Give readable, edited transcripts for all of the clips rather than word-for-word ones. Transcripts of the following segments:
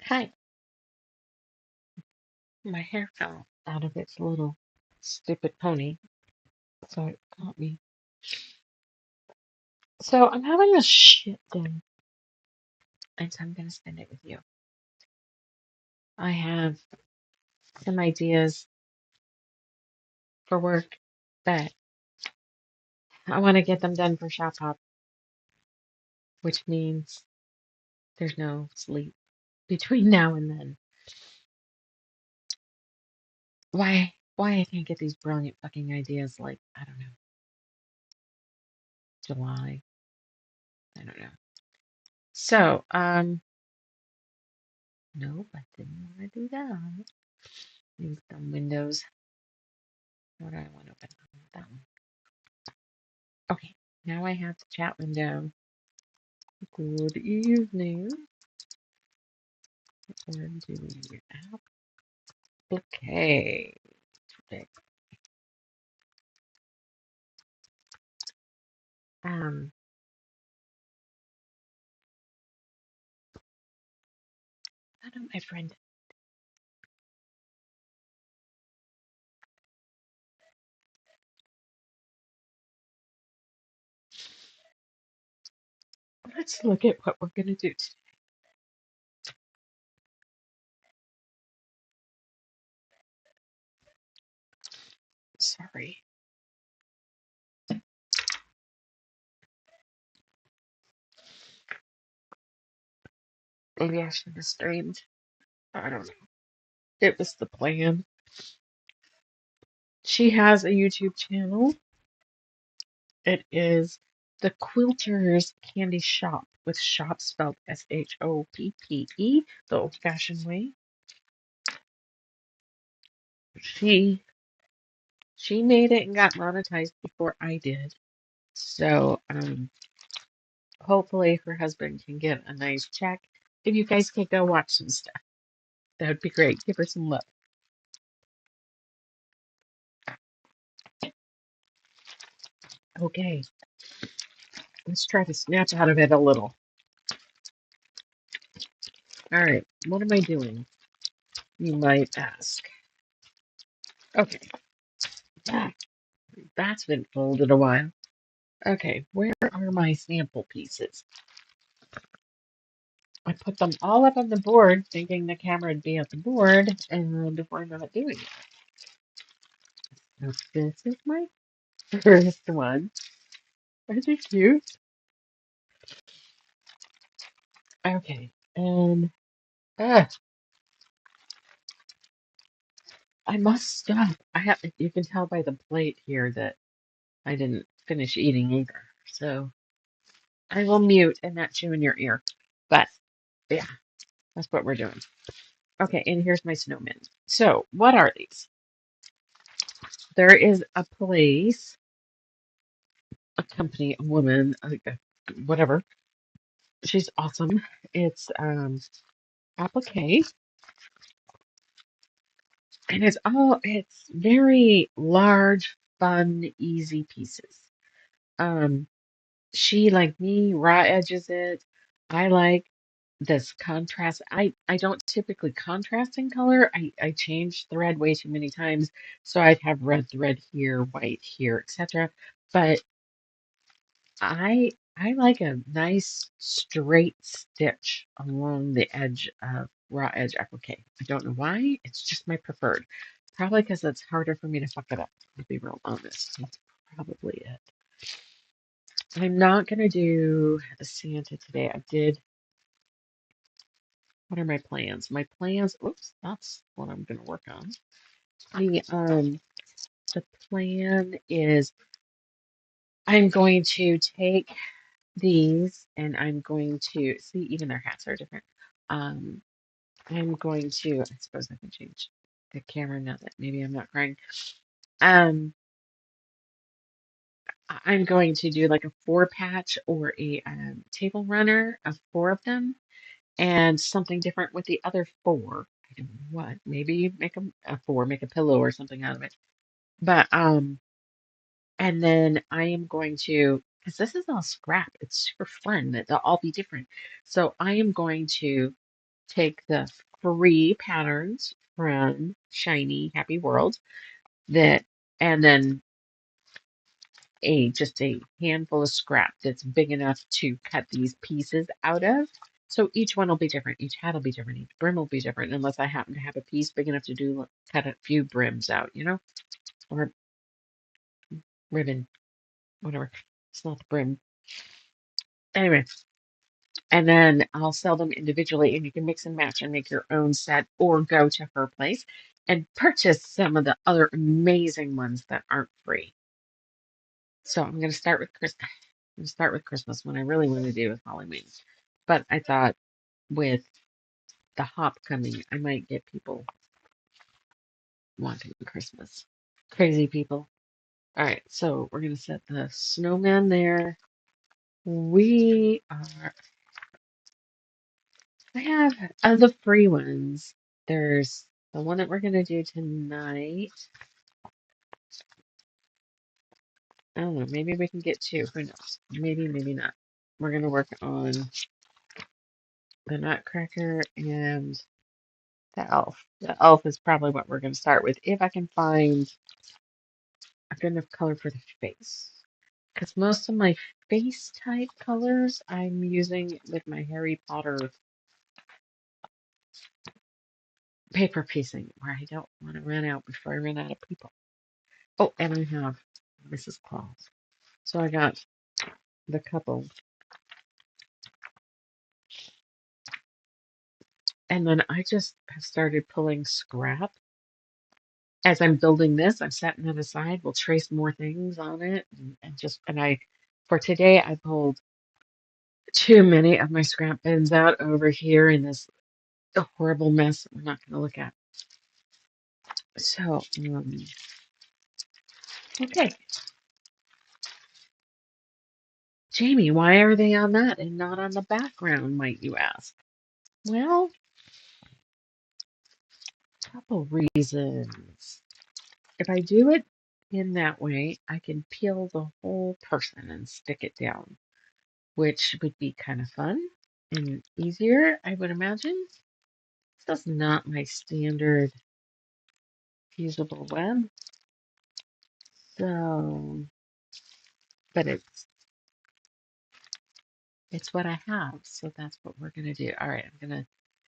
Hi, my hair fell out of its little stupid pony, so it caught me. So I'm having a shit day, and so I'm gonna spend it with you. I have some ideas for work, but I want to get them done for Shop Hop, which means there's no sleep between now and then. Why I can't get these brilliant fucking ideas like, I don't know, July. I don't know. So, nope, I didn't want to do that. These dumb windows. What do I want to open? That one. Okay, now I have the chat window. Good evening. We're doing applique today. Um, I don't know, my friend. Let's look at what we're gonna do today. Sorry. Maybe I should have streamed. I don't know. It was the plan. She has a YouTube channel. It is the Quilter's Candy Shop with shop spelled Shoppe, the old-fashioned way. She she made it and got monetized before I did. So hopefully her husband can get a nice check. If you guys could go watch some stuff, that would be great. Give her some love. Okay, let's try to snatch out of it a little. All right, what am I doing? You might ask. Okay, that's been folded a while. Okay, where are my sample pieces? I put them all up on the board thinking the camera would be at the board, and we're not doing it. So this is my first one. Aren't they cute? Okay, and I must stop. I have, you can tell by the plate here that I didn't finish eating either. So I will mute and not chew in your ear. But yeah, that's what we're doing. Okay, and here's my snowman. So what are these? There is a place, a company, a woman, whatever. She's awesome. It's applique, and it's very large, fun, easy pieces. Um, she, like me, raw edges it. I like this contrast. I don't typically contrast in color. I change thread way too many times, so I'd have red thread here, white here, etc. But I like a nice straight stitch along the edge of raw edge applique. I don't know why. It's just my preferred. Probably because it's harder for me to fuck it up. To be real honest, that's probably it. I'm not gonna do a Santa today. I did. What are my plans? My plans. Oops, that's what I'm gonna work on. The plan is I'm going to take these and I'm going to see. Even their hats are different. Um, I'm going to. I suppose I can change the camera now that maybe I'm not crying. Um, I'm going to do like a four patch or a table runner of four of them and something different with the other four. I don't know what. Maybe make a four, make a pillow or something out of it. But and then I am going to, because this is all scrap. It's super fun that they'll all be different. So I am going to take the free patterns from Shiny Happy World that, and then just a handful of scrap that's big enough to cut these pieces out of. So each one will be different. Each hat will be different. Each brim will be different, unless I happen to have a piece big enough to cut a few brims out, or ribbon, whatever. It's not the brim. Anyway, and then I'll sell them individually, and you can mix and match and make your own set, or go to her place and purchase some of the other amazing ones that aren't free. So I'm going to start with Christmas. I'm going to start with Christmas. When I really want to do is Halloween. But I thought with the hop coming, I might get people wanting Christmas. Crazy people. All right, so we're going to set the snowman there. We are, I have the free ones. There's the one that we're going to do tonight. I don't know, maybe we can get two. Who knows? Maybe, maybe not. We're going to work on the Nutcracker and the elf. The elf is probably what we're going to start with, if I can find a good enough color for the face. Because most of my face type colors I'm using with my Harry Potter paper piecing, where I don't want to run out before I run out of people. Oh, and I have Mrs. Claus. So I got the couple. And then I just have started pulling scrap. As I'm building this, I'm setting it aside. We'll trace more things on it. For today, I pulled too many of my scrap bins out over here in this horrible mess that we're not going to look at. So, okay. Jamie, why are they on that and not on the background, might you ask? Well, a couple reasons. If I do it in that way, I can peel the whole person and stick it down, which would be kind of fun and easier, I would imagine. This is not my standard fusible web, so, but it's what I have, so that's what we're gonna do. All right,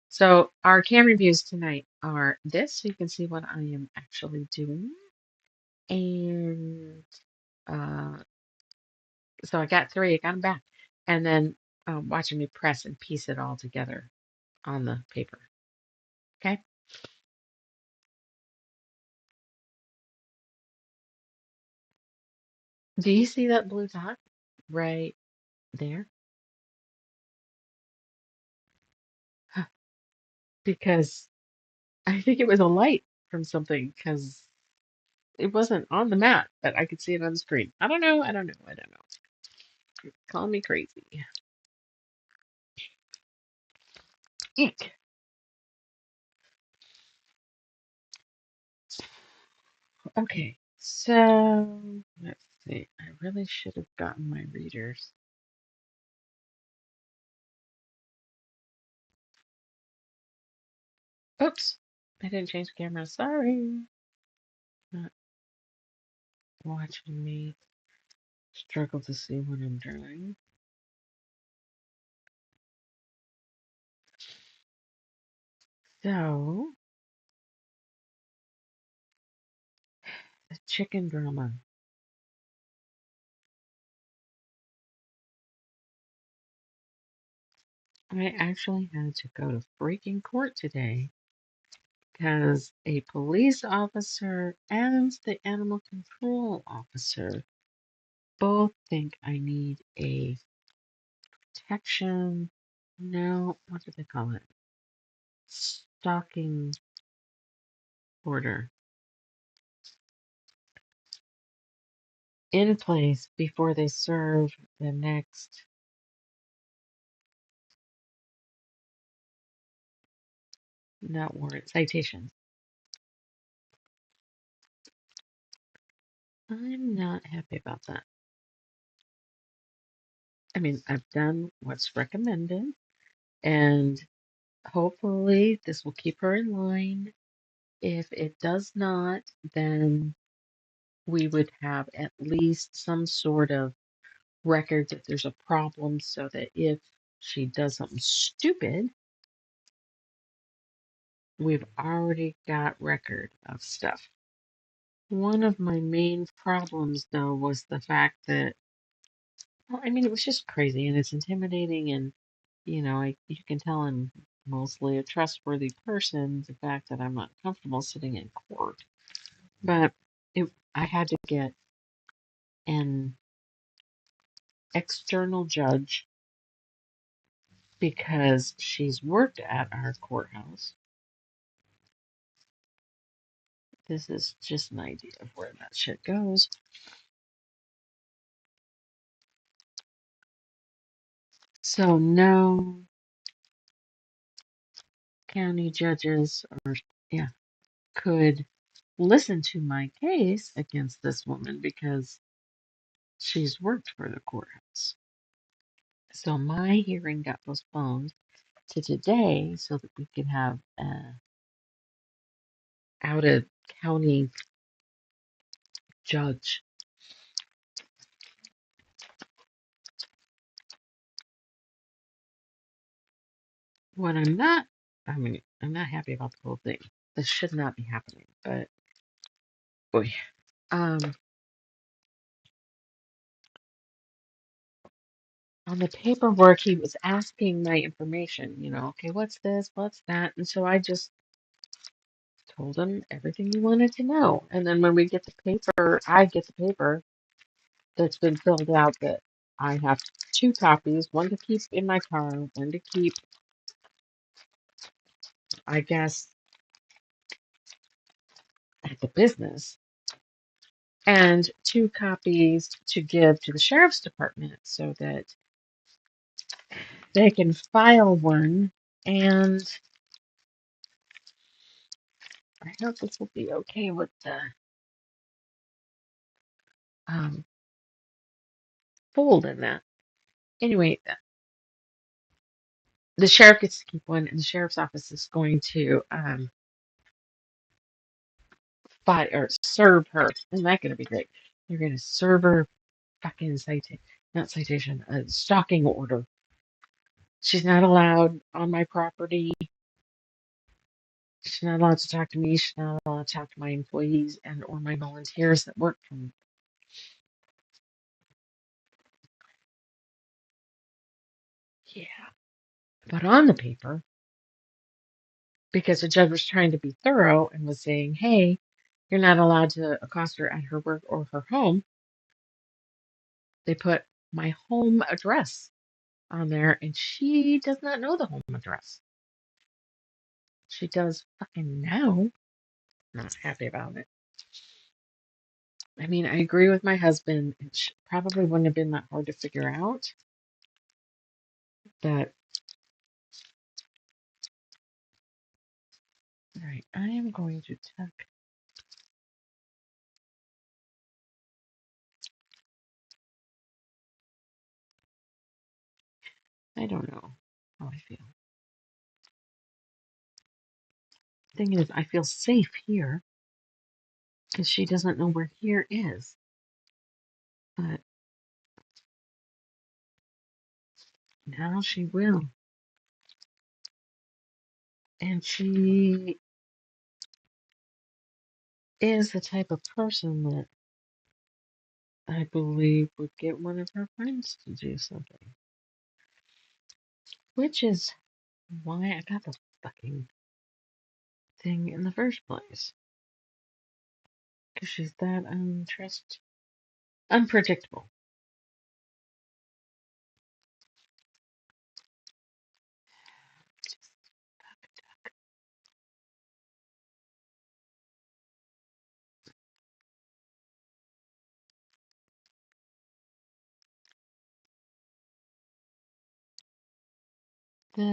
so our can reviews tonight are this, so you can see what I am actually doing. And uh, so I got three, I got them back. And then watching me press and piece it all together on the paper. Okay. Do you see that blue dot right there? Huh. Because I think it was a light from something, because it wasn't on the mat, but I could see it on the screen. I don't know. I don't know. I don't know. Call me crazy. Eek. Okay. So let's see. I really should have gotten my readers. Oops. I didn't change the camera. Sorry. Not watching me struggle to see what I'm drawing. So, the chicken drama. I actually had to go to freaking court today because a police officer and the animal control officer both think I need a protection. No, what do they call it? Stalking order in place before they serve the next, not warrant, citation. I'm not happy about that. I mean, I've done what's recommended, and hopefully this will keep her in line. If it does not, then we would have at least some sort of record that there's a problem so that if she does something stupid, we've already got record of stuff. One of my main problems, though, was the fact that, well, I mean, it was just crazy and it's intimidating, and you can tell I'm mostly a trustworthy person. The fact that I'm not comfortable sitting in court, but I had to get an external judge because she's worked at our courthouse. This is just an idea of where that shit goes. So no county judges or yeah could listen to my case against this woman because she's worked for the courthouse. So my hearing got postponed to today so that we could have a out of county judge. What I'm not happy about the whole thing. This should not be happening, but boy, um, on the paperwork, he was asking my information, okay, what's this, what's that? And so I just told him everything he wanted to know. And then when we get the paper, I get the paper that's been filled out that I have two copies, one to keep in my car, one to keep, I guess, at the business, and two copies to give to the sheriff's department so that they can file one. And I hope this will be okay with the um, fold in that. Anyway, the sheriff gets to keep one, and the sheriff's office is going to fight or serve her. Isn't that going to be great? They're going to serve her fucking not citation, a stalking order. She's not allowed on my property. She's not allowed to talk to me. She's not allowed to talk to my employees and or my volunteers that work for me. Yeah. But on the paper, because the judge was trying to be thorough and was saying, hey, you're not allowed to accost her at her work or her home, they put my home address on there, and she does not know the home address. She does fucking now. Not happy about it. I mean, I agree with my husband. It probably wouldn't have been that hard to figure out. But, all right, I am going to check. I don't know how I feel. Thing is, I feel safe here because she doesn't know where here is. But now she will. And she is the type of person that I believe would get one of her friends to do something. Which is why I got the fucking thing in the first place. Because she's that unpredictable. The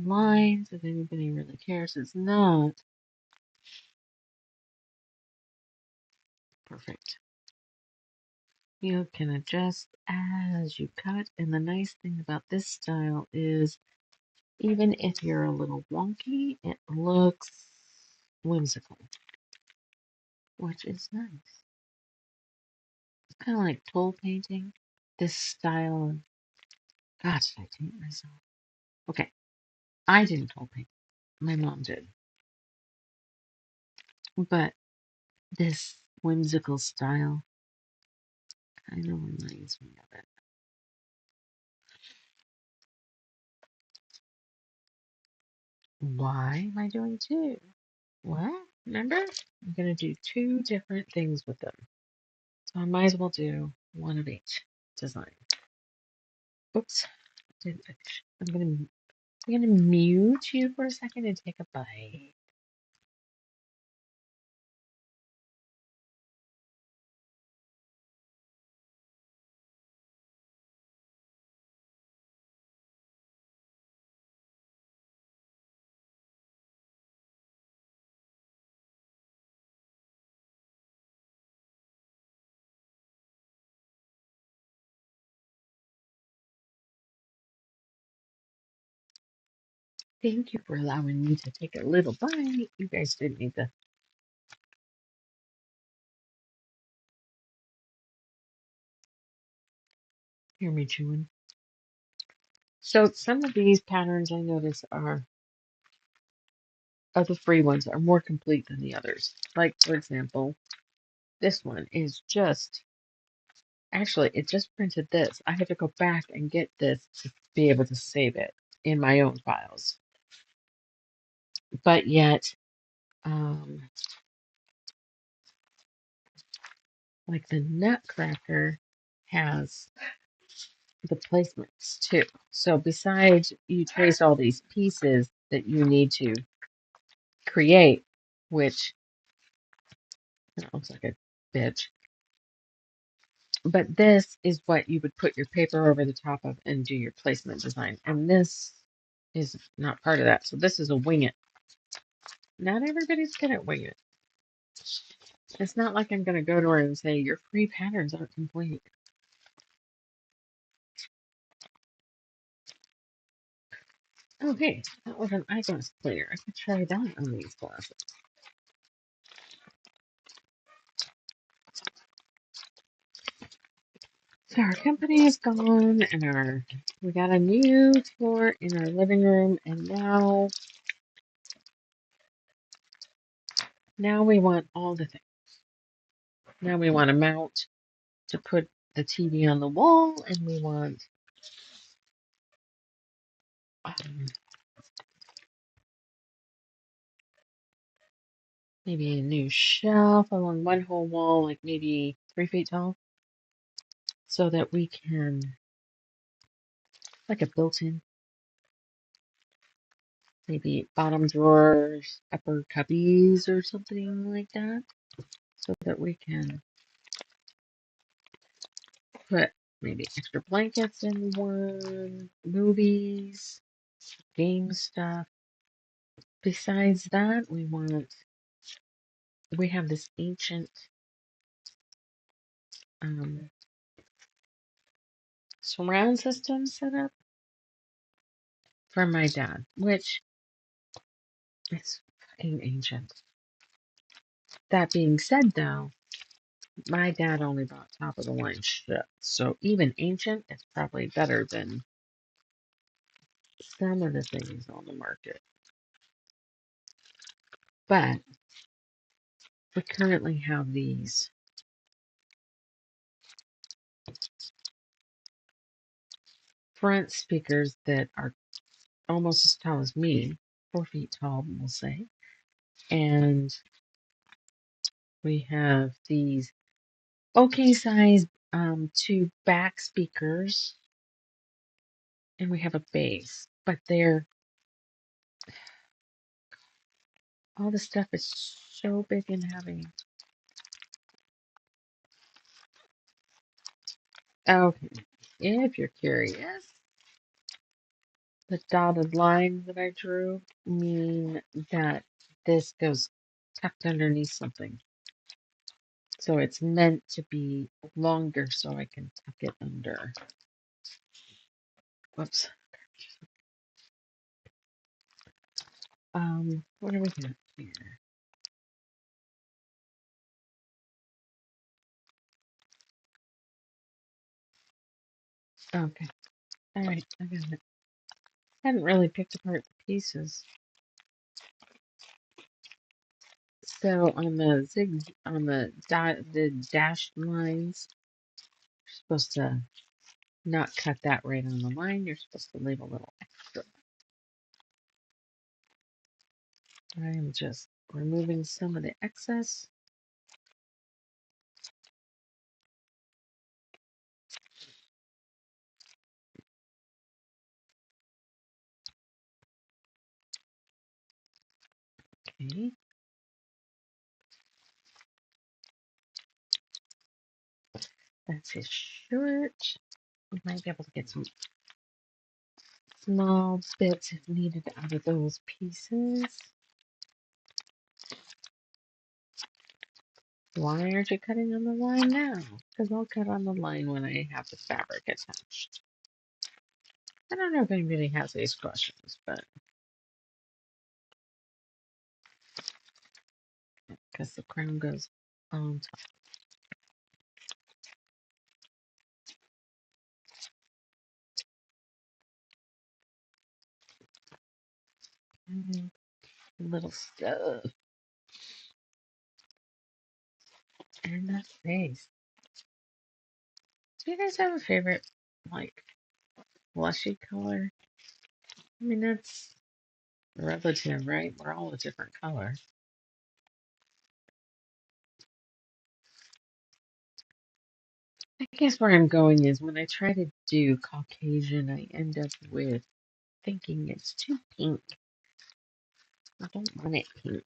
lines, if anybody really cares, is not perfect. You can adjust as you cut, and the nice thing about this style is Even if you're a little wonky, it looks whimsical, which is nice. It's kind of like tool painting. This style. God, did I paint myself? Okay, I didn't tool paint. My mom did. But this whimsical style kind of reminds me of it. Why am I doing two? What? Remember? I'm going to do two different things with them. So I might as well do one of each design. Oops, didn't finish. I'm gonna mute you for a second and take a bite. Thank you for allowing me to take a little bite. You guys didn't need to hear me chewing. So some of these patterns I notice are the free ones are more complete than the others. Like for example, this one is just actually it just printed this. I had to go back and get this to be able to save it in my own files. But yet, um, like the Nutcracker has the placements too. So besides you trace all these pieces that you need to create, which looks like a bitch, but this is what you would put your paper over the top of and do your placement design. And this is not part of that. So this is a wing it. Not everybody's good at wing it. It's not like I'm going to go to her and say, your free patterns aren't complete. Oh, hey, that was an eyeglass cleaner. I could try that on these glasses. So our company is gone, and we got a new floor in our living room, and now we want all the things. Now we want a mount to put the TV on the wall, and we want maybe a new shelf along one whole wall, like maybe 3 feet tall, so that we can like a built-in, maybe bottom drawers, upper cubbies, or something like that, so that we can put maybe extra blankets in one, movies, game stuff. Besides that, we have this ancient um, surround system set up for my dad, which is fucking ancient. That being said, though, my dad only bought top of the line shit, so even ancient is probably better than some of the things on the market. But we currently have these front speakers that are almost as tall as me, 4 feet tall, we'll say. And we have these okay size two back speakers, and we have a bass. But all the stuff is so big and heavy. Okay, if you're curious, the dotted lines that I drew mean that this goes tucked underneath something. So it's meant to be longer so I can tuck it under. Whoops. What do we got here? Okay. All right. I got it. I hadn't really picked apart the pieces. So on the the dashed lines, you're supposed to not cut that right on the line. You're supposed to leave a little extra. I am just removing some of the excess. Okay. That's his shirt. We might be able to get some small bits if needed out of those pieces. Why aren't you cutting on the line now? Because I'll cut on the line when I have the fabric attached. I don't know if anybody has these questions, but because the crown goes on top. Little stuff. And that face. Do you guys have a favorite, like, blushy color? I mean, that's relative, right? We're all a different color. I guess where I'm going is when I try to do Caucasian, I end up with thinking it's too pink. I don't want it pink.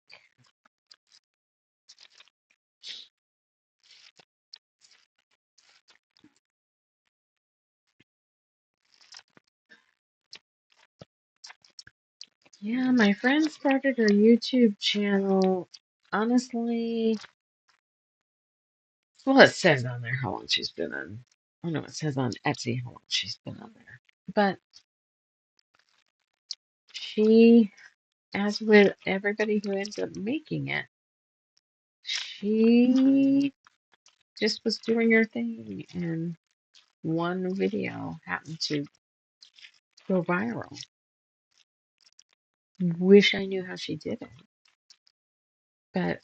Yeah, my friend started her YouTube channel. Honestly, well, it says on there how long she's been on. Oh no, it says on Etsy how long she's been on there. But she, as with everybody who ends up making it, she just was doing her thing, and one video happened to go viral. Wish I knew how she did it, but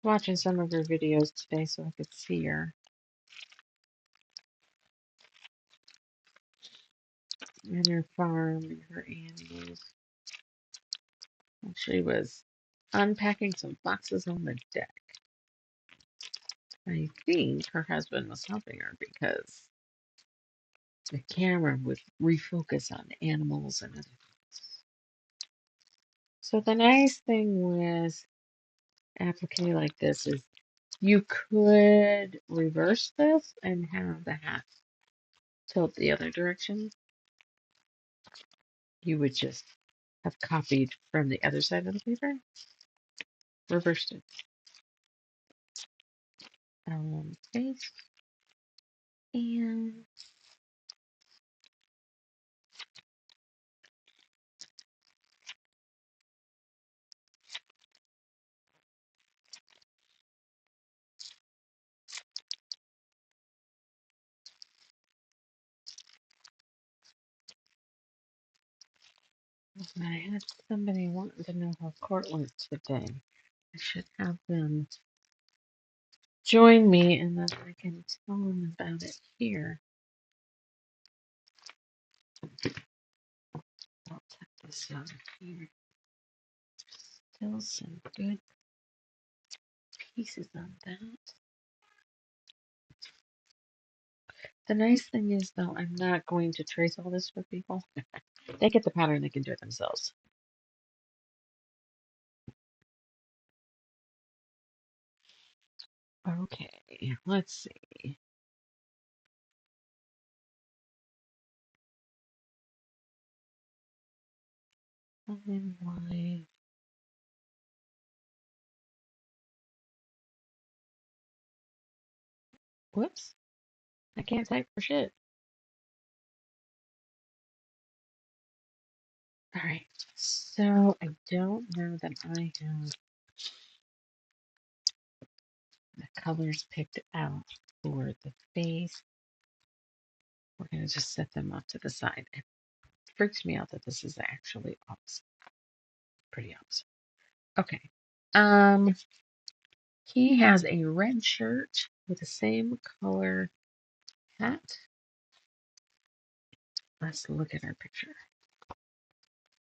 watching some of her videos today so I could see her and her farm and her animals. She was unpacking some boxes on the deck. I think her husband was helping her because the camera would refocus on animals and other things. So the nice thing with applique like this is you could reverse this and have the hat tilt the other direction. You would just have copied from the other side of the paper, reversed it. Paste and I had somebody wanting to know how court went today. I should have them join me and then I can tell them about it here. I'll tuck this out here. Still some good pieces on that. The nice thing is, though, I'm not going to trace all this for people. They get the pattern, they can do it themselves. Okay, let's see. And then why? Whoops, I can't type for shit. All right. So I don't know that I have the colors picked out for the face. We're going to just set them off to the side. It freaks me out that this is actually opposite. Pretty opposite. Okay. Um, he has a red shirt with the same color hat. Let's look at our picture.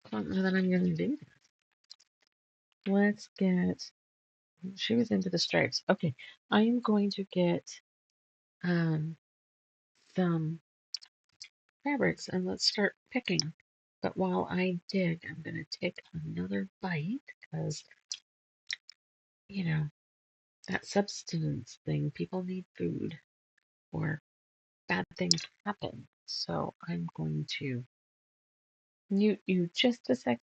I don't know that I'm going to do that. Let's get. She was into the stripes. Okay, I am going to get um, some fabrics and let's start picking. But while I dig, I'm going to take another bite because, you know, that substance thing, people need food or bad things happen. So I'm going to mute you just a sec.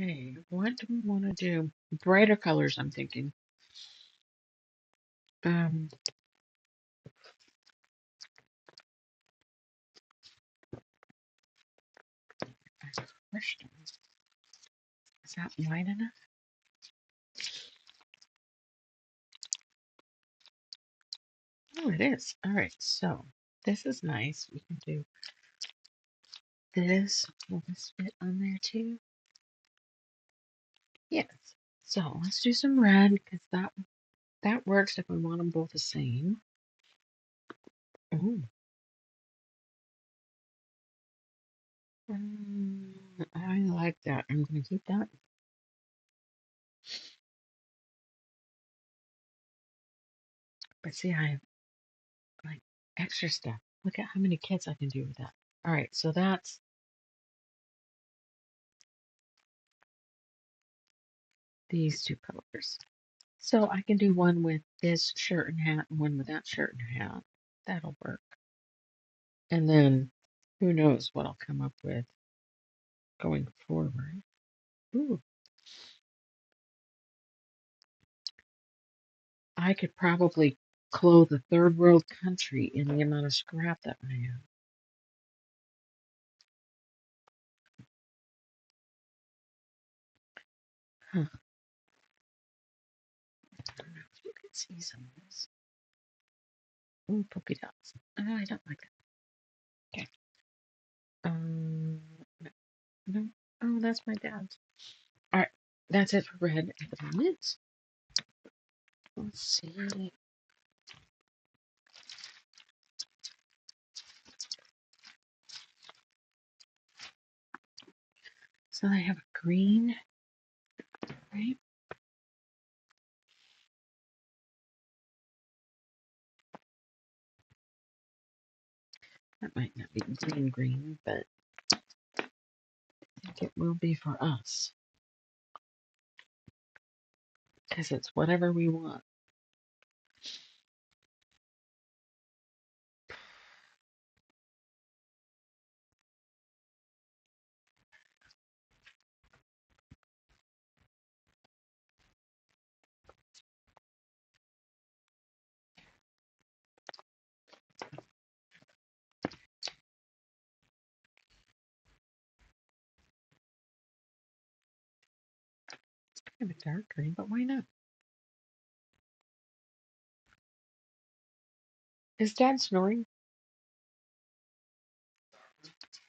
Okay, what do we want to do? Brighter colors, I'm thinking. Um, Question. Is that light enough? Oh, it is. All right, so this is nice. We can do this. Will this fit on there too? Yes. So let's do some red because that works if we want them both the same. Ooh. I like that. I'm going to keep that. But see, I have like extra stuff. Look at how many kits I can do with that. All right, so that's these two colors. So I can do one with this shirt and hat and one with that shirt and hat. That'll work. And then who knows what I'll come up with going forward. Ooh, I could probably clothe a third world country in the amount of scrap that I have. Huh. I don't know if you can see some of this. Ooh, polka dots. Oh, I don't like that. Okay. No, no. Oh, that's my dad's. All right, that's it for red at the moment. Let's see. So I have a green, right? That might not be green, but I think it will be for us because it's whatever we want. It's kind of a dark green, but why not? Is Dad snoring?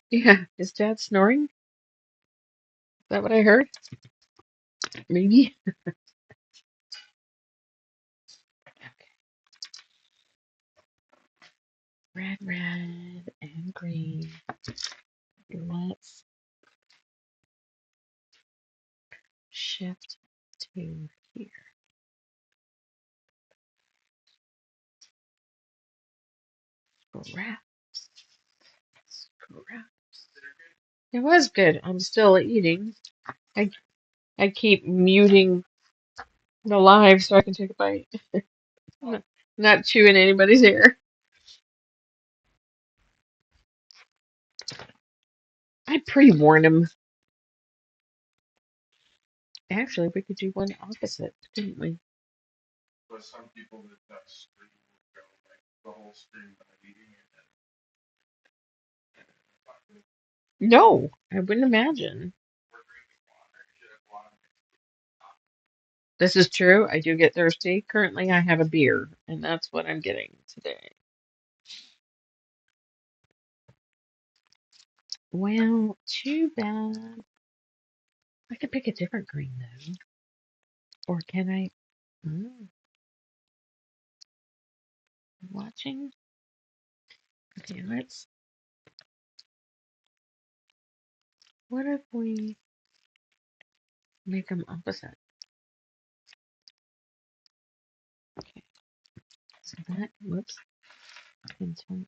Yeah, is Dad snoring? Is that what I heard? Maybe. Okay. Red, red, and green. Let's shift to here. Scrap, scrap. It was good. I'm still eating. I I keep muting the live so I can take a bite. Not chewing anybody's ear. I pre-warned him. Actually, we could do one opposite, couldn't we? No, I wouldn't imagine. This is true. I do get thirsty. Currently, I have a beer, and that's what I'm getting today. Well, too bad. I could pick a different green though. Or can I? Watching? Okay, let's. What if we make them opposite? Okay, so that. Whoops. Insert.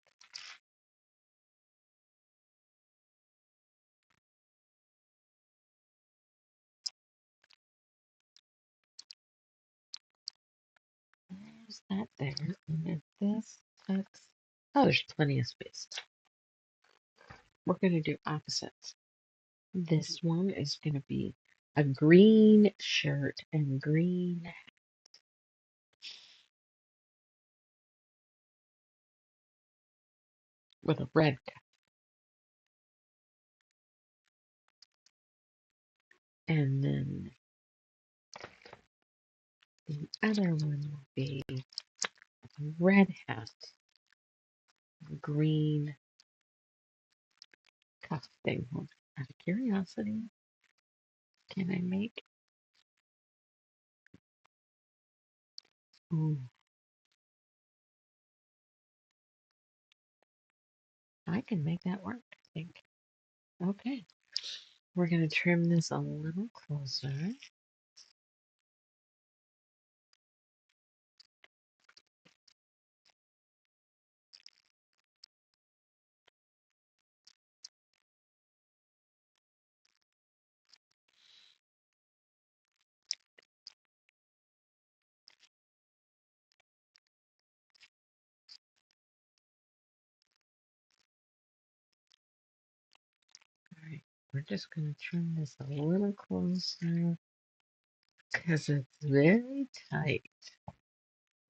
There's that there. And if this tucks. Oh, there's plenty of space. We're going to do opposites. This one is going to be a green shirt and green with a red cuff. And then the other one will be a red hat, green cuff thing. Out of curiosity, can I make? Oh, I can make that work, I think. Okay, we're going to trim this a little closer. All right, we're just going to trim this a little closer because it's very tight. All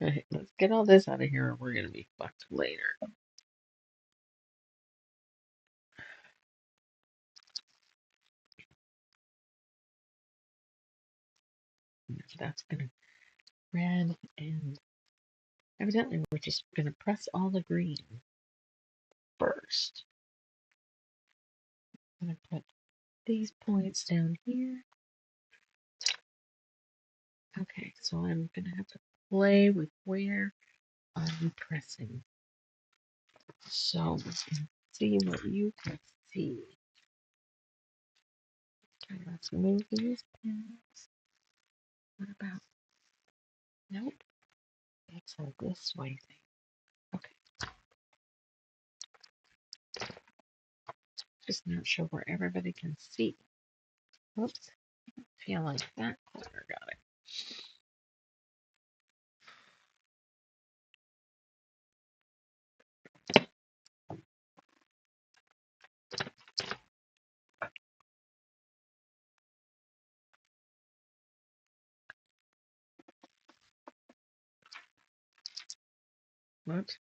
right, let's get all this out of here or we're going to be fucked later. That's going to red and evidently we're just going to press all the green first. I'm going to put these points down here. Okay, so I'm going to have to play with where I'm pressing. So we can see what you can see. Okay, let's move these pins. What about? Nope. It's a this way thing. Okay. Just not sure where everybody can see. Oops. I feel like that corner got it. Whoops.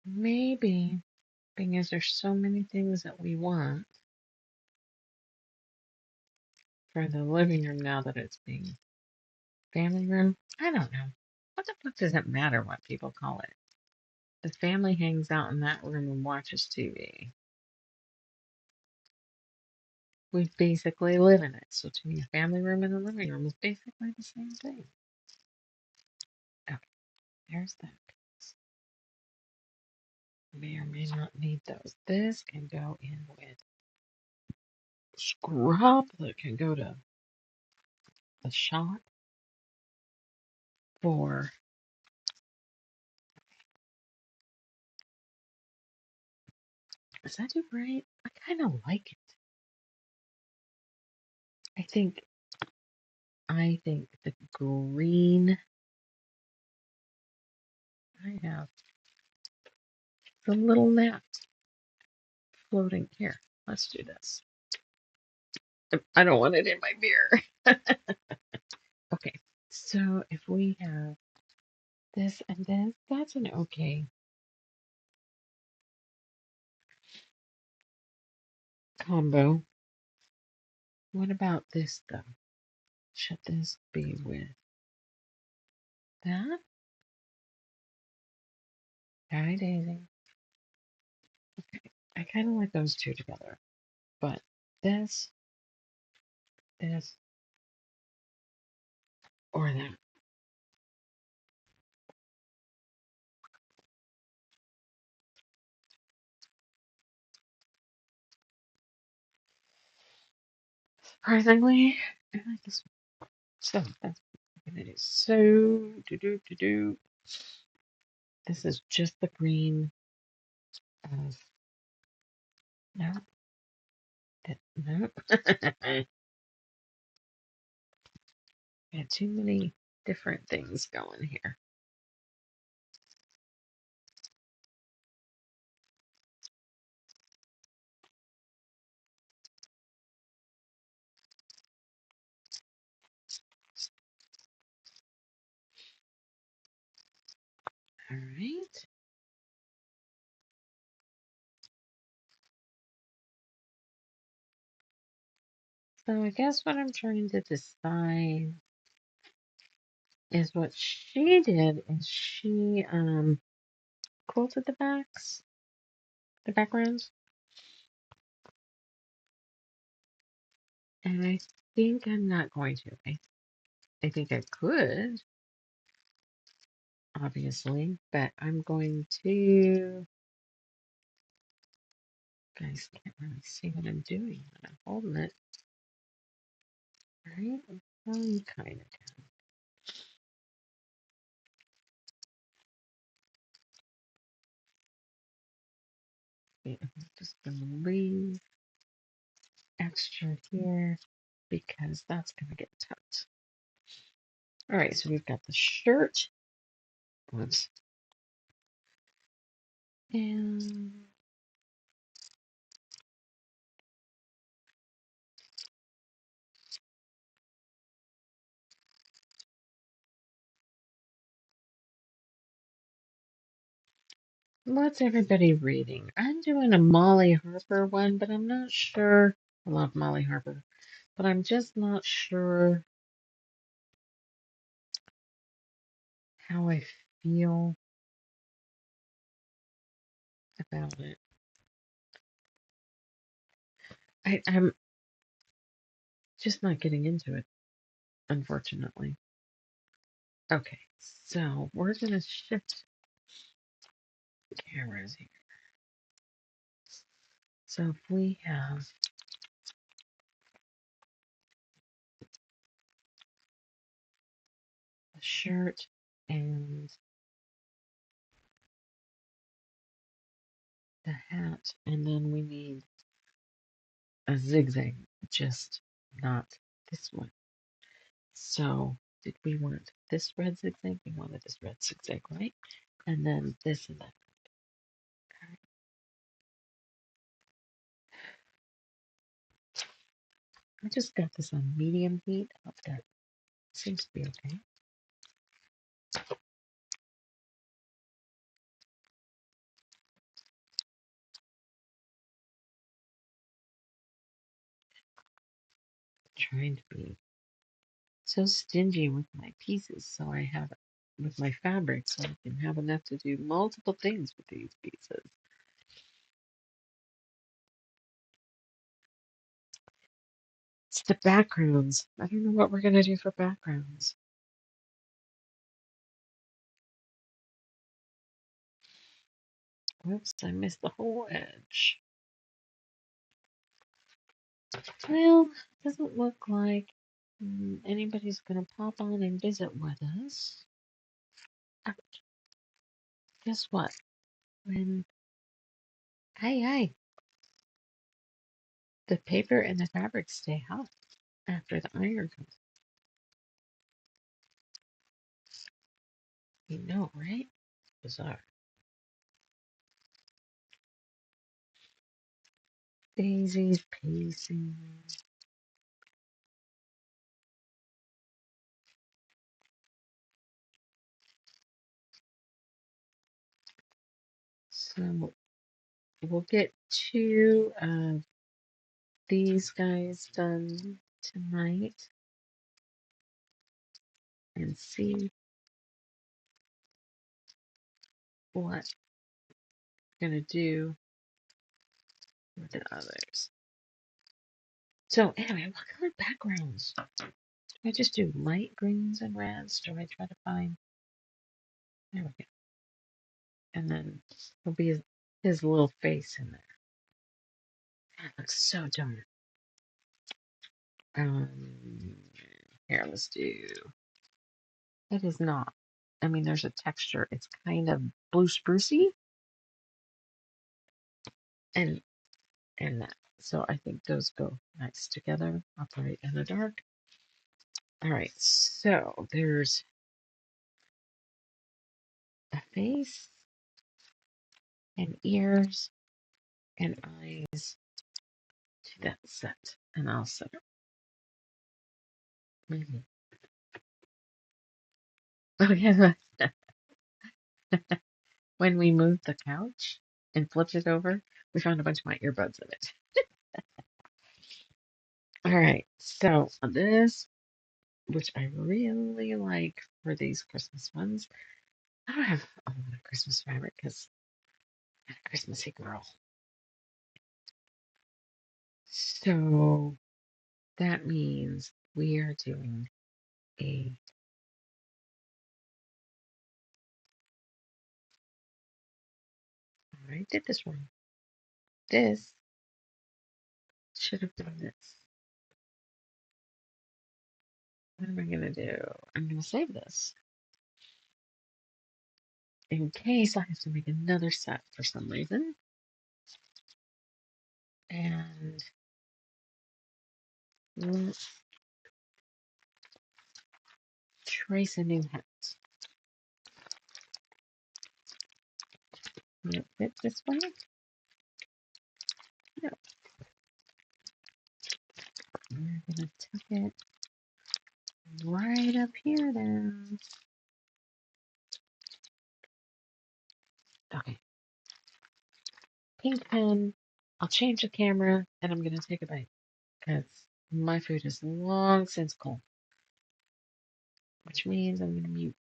Maybe, being as there's so many things that we want for the living room now that it's being family room. I don't know. What the fuck does it matter what people call it? The family hangs out in that room and watches TV. We basically live in it. So to me, a family room and a living room is basically the same thing. Okay, There's that. May or may not need those. This can go in with scrub that can go to the shop for, does that do right? I kind of like it. I think the green, I have the little gnat floating here. Let's do this. I don't want it in my beer. Okay, so if we have this and this, that's an okay combo. What about this though? Should this be with that? Hi, Daisy. Okay, I kind of like those two together, but this, this, or that. Surprisingly, I like this one. So that's what I'm gonna do. So, do. This is just the green of, no, no. Got too many different things going here. All right. So I guess what I'm trying to decide is what she did is she quilted the backgrounds, and I think I'm not going to. I think I could, obviously, but I'm going to. Guys can't really see what I'm doing when I'm holding it, right? Well, you kind of can. Okay, I'm just going to leave extra here because that's going to get tucked. All right, so we've got the shirt. Whoops. And what's everybody reading? I'm doing a Molly Harper one, but I'm not sure. I love Molly Harper, but I'm just not sure how I feel about it. I'm just not getting into it, unfortunately. Okay, so we're going to shift cameras here. So if we have a shirt and the hat, and then we need a zigzag, just not this one. So did we want this red zigzag? We wanted this red zigzag, right? And then this and that. I just got this on medium heat. That seems to be okay. Trying to be so stingy with my pieces, so I have with my fabric, so I can have enough to do multiple things with these pieces. It's the backgrounds. I don't know what we're gonna do for backgrounds. Whoops, I missed the whole edge. Well, it doesn't look like anybody's gonna pop on and visit with us. Uh, Guess what? When hey, the paper and the fabric stay hot after the iron comes. You know, right? Bizarre. Daisy's pacing. So we'll get two of these guys done tonight and see what we're gonna do with the others. So anyway, what color backgrounds? Do I just do light greens and reds? Do I try to find? There we go. And then there'll be his little face in there. That looks so dark. Here, let's do. It is not. I mean, there's a texture. It's kind of blue sprucey and that. So I think those go nice together, upright and the dark. All right, so there's a face and ears and eyes to that set, and I'll set it. Oh yeah, when we moved the couch and flipped it over, we found a bunch of my earbuds in it. All right, so this, which I really like for these Christmas ones, I don't have a lot of Christmas fabric because I'm a Christmassy girl. So that means we are doing a. I did this wrong. This should have done this. What am I going to do? I'm going to save this in case I have to make another set for some reason. And let's trace a new hat. Will it fit this way? No. We're going to tuck it right up here then. Okay. Pink pen. I'll change the camera and I'm going to take a bite because my food is long since cold, which means I'm going to mute.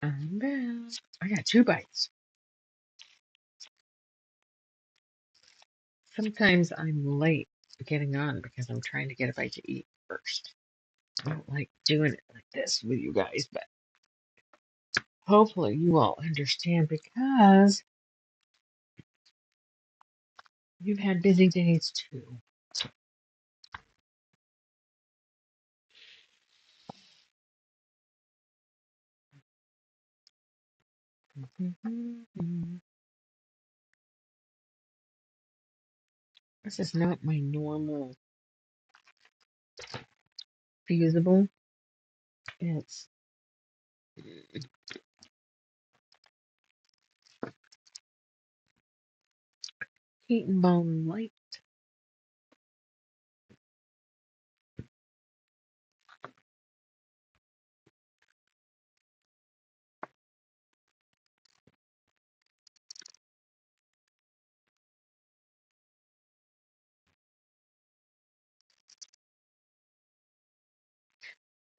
I'm back. I got 2 bites. Sometimes I'm late getting on because I'm trying to get a bite to eat first. I don't like doing it like this with you guys, but hopefully you all understand because You've had busy days too. This is not my normal fusible. It's heat and bone light.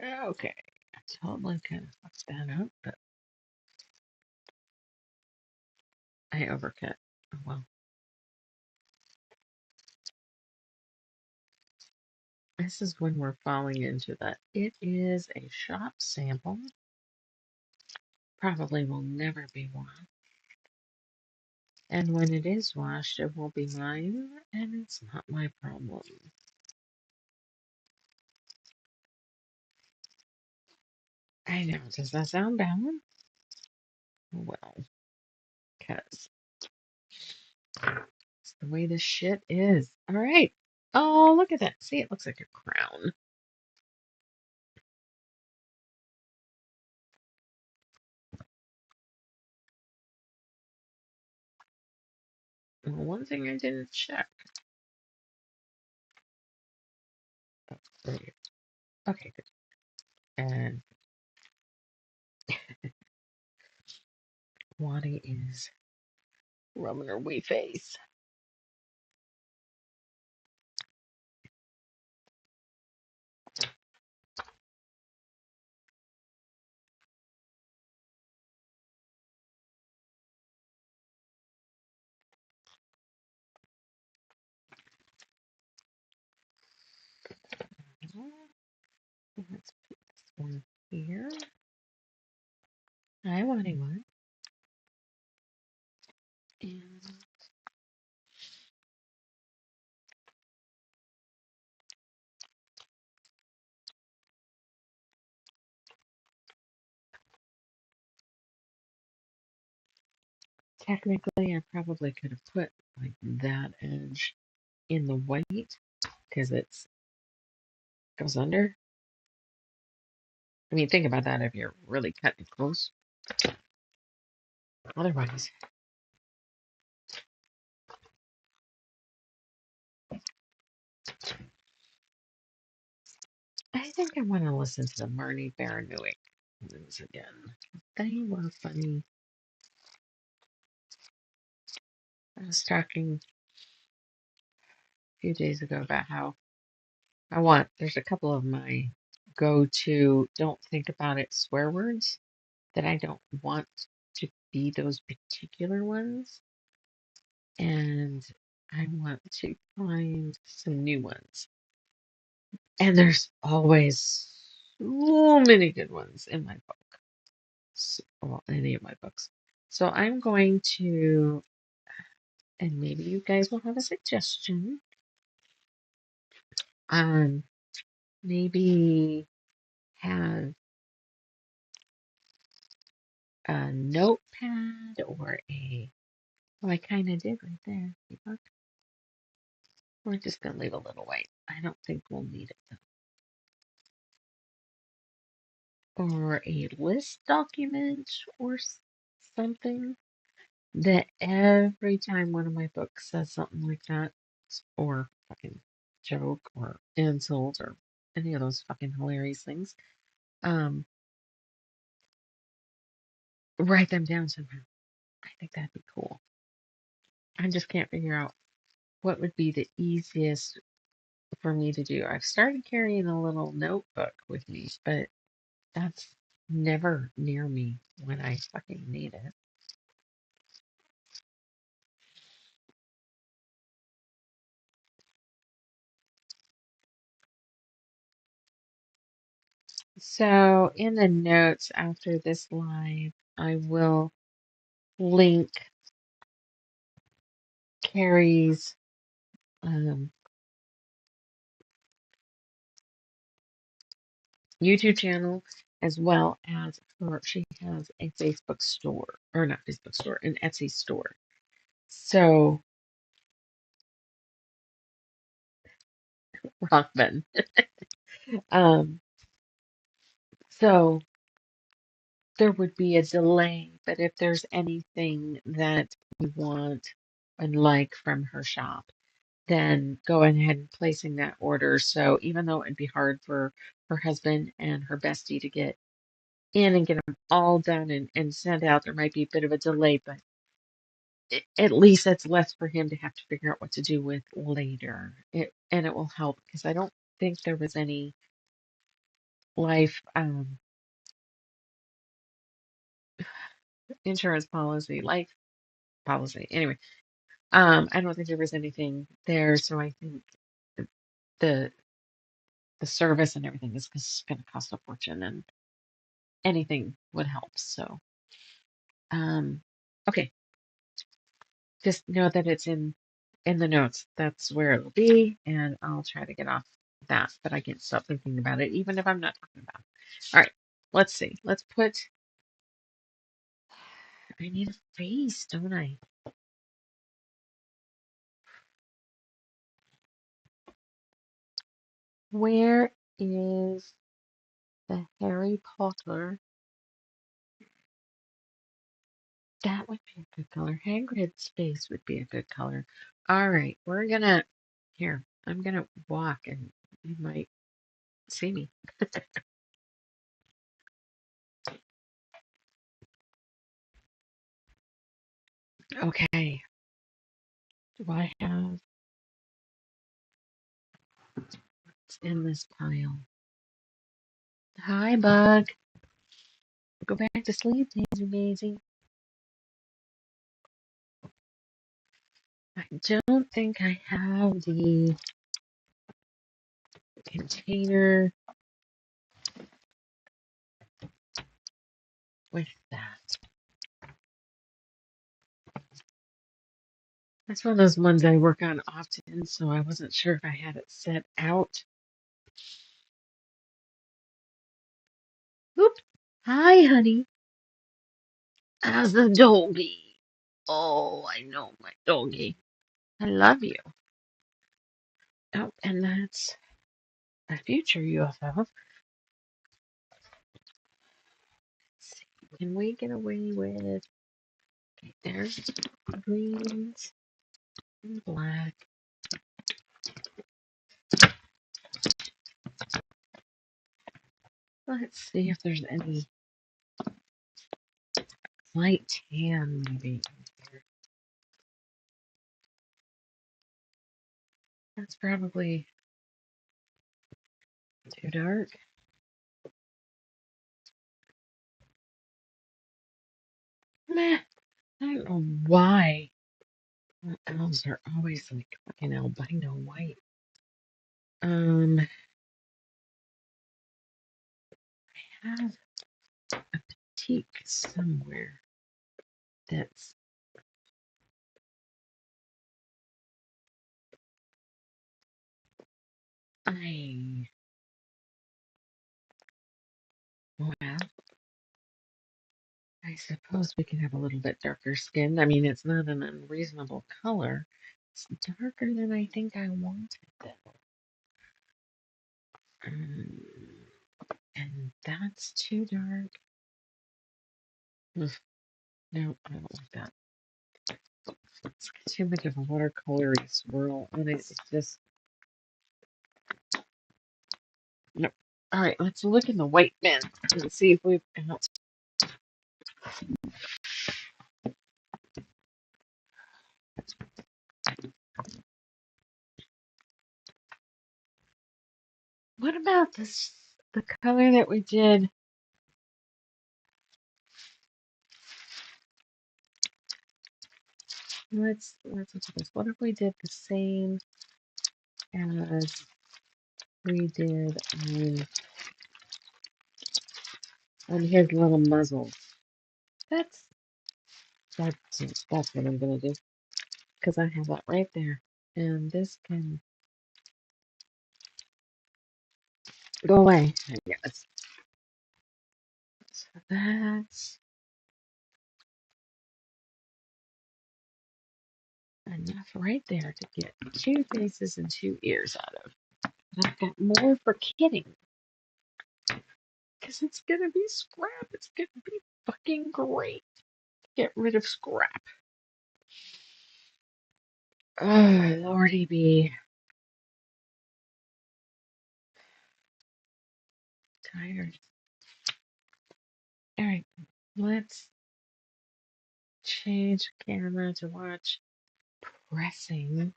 Okay, I totally kind of fucked that up, but I overcut. Oh, well, this is when we're falling into that. It is a shop sample. Probably will never be washed. And when it is washed, it will be mine, and it's not my problem. I know. Does that sound balanced? Well, because it's the way this shit is. All right. Oh, look at that. See, it looks like a crown. Well, one thing I didn't check. Oh, great. Okay, good. And Waddy is rubbing her wee face. Let's put this one here. Hi, Waddy Wad. And technically, I probably could have put like that edge in the white because it's goes under. I mean, think about that if you're really cutting close. Otherwise, I think I want to listen to the Marnie Baranowicz ones again. They were funny. I was talking a few days ago about how there's a couple of my go-to don't think about it swear words that I don't want to be those particular ones. And I want to find some new ones. And there's always so many good ones in my book. So, well, any of my books. So I'm going to, and maybe you guys will have a suggestion. Um, maybe have a notepad or a, oh, I kind of did right there. Look, we're just going to leave a little white. I don't think we'll need it though. Or a list document or something that every time one of my books says something like that, or fucking joke or insult or any of those fucking hilarious things, um, write them down somehow. I think that'd be cool. I just can't figure out what would be the easiest for me to do. I've started carrying a little notebook with me, but that's never near me when I fucking need it. So in the notes after this live, I will link Carrie's um, YouTube channel as well as she has a Facebook store, or not Facebook store, an Etsy store. So, Rockman. Um, so there would be a delay, but if there's anything that you want and like from her shop, then go ahead and placing that order. So even though it'd be hard for her husband and her bestie to get in and get them all done and sent out, there might be a bit of a delay, but at least it's less for him to have to figure out what to do with later. And it will help because I don't think there was any life insurance policy, life policy. Anyway, I don't think there was anything there, so I think the the service and everything is going to cost a fortune, and anything would help. So, um, okay, just know that it's in the notes. That's where it'll be, and I'll try to get off that, but I can't stop thinking about it, even if I'm not talking about it. All right, let's see. Let's put. I need a face, don't I? Where is the Harry Potter? That would be a good color. Hagrid's face would be a good color. All right, we're gonna here. I'm gonna walk, and you might see me. Okay. Do I have what's in this pile? Hi, bug. Go back to sleep, Daisy Maisie. I don't think I have the container with that. That's one of those ones I work on often, so I wasn't sure if I had it set out. Oop. Hi, honey. How's the doggy? Oh, I know my doggy. I love you. Oh, and that's a future UFO. Let's see. Can we get away with? Okay, there's greens and black. Let's see if there's any light tan maybe in here. That's probably too dark. Meh. I don't know why my elves are always like fucking albino white. I have a petite somewhere that's I well, I suppose we can have a little bit darker skin. I mean, it's not an unreasonable color. It's darker than I think I wanted though. And that's too dark. Ugh, no, I don't like that. It's too much of a watercolory swirl and it's just no. All right, let's look in the white bin and see if we've got. What about this? The color that we did. Let's look at this. What if we did the same as we did on his little muzzle? That's that's what I'm gonna do because I have that right there. And this can go away, I guess. So that's enough right there to get 2 faces and 2 ears out of. And I've got more for kidding. Because it's gonna be scrap. It's gonna be fucking great. Get rid of scrap. Oh, Lordy be. Tired. Alright, let's change camera to watch pressing.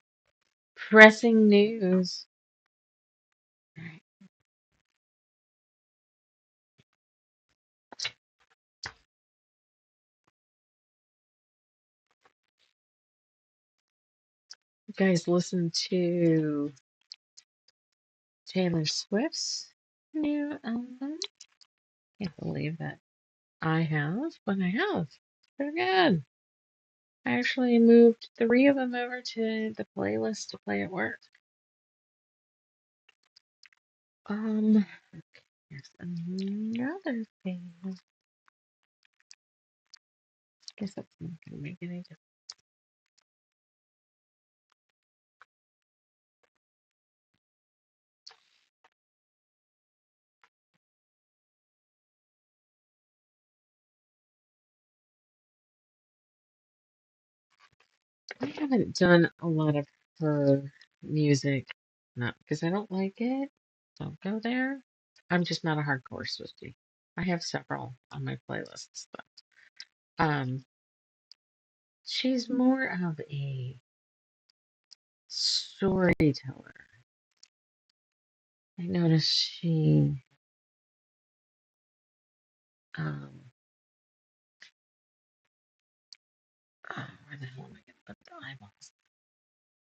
Pressing news. Alright. You guys listen to Taylor Swift's new album? Can't believe that I have, but I have. They're good. I actually moved 3 of them over to the playlist to play at work. Here's another thing. Guess that's not gonna make any difference. I haven't done a lot of her music, not because I don't like it. Don't go there. I'm just not a hardcore Swiftie. I have several on my playlists, but she's more of a storyteller. I noticed she um where the hell am I gonna put the eyeballs?